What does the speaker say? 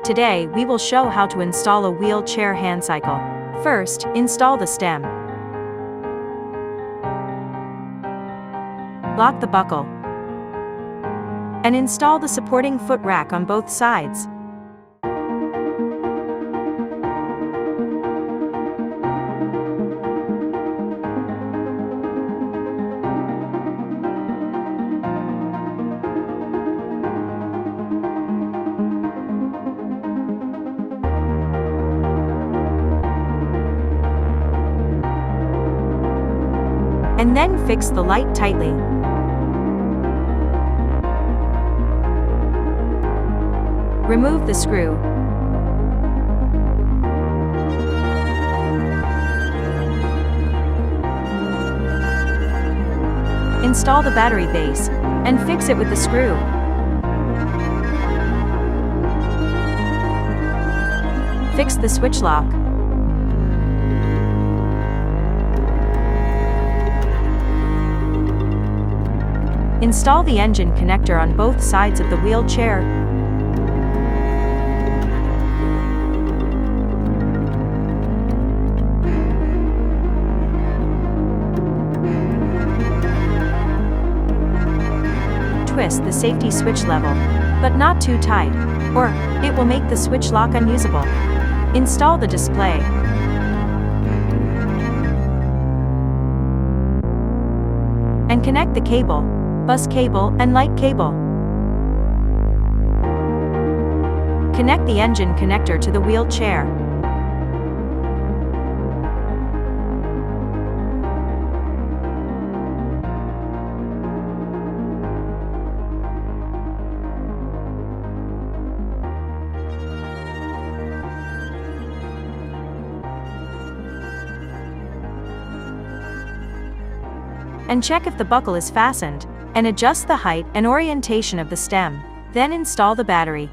Today, we will show how to install a wheelchair handcycle. First, install the stem. Lock the buckle. And install the supporting foot rack on both sides. And then fix the light tightly. Remove the screw. Install the battery base, and fix it with the screw. Fix the switch lock. Install the engine connector on both sides of the wheelchair. Twist the safety switch level, but not too tight, or it will make the switch lock unusable. Install the display. And connect the cable, bus cable and light cable. Connect the engine connector to the wheelchair. And check if the buckle is fastened, and adjust the height and orientation of the stem. Then install the battery.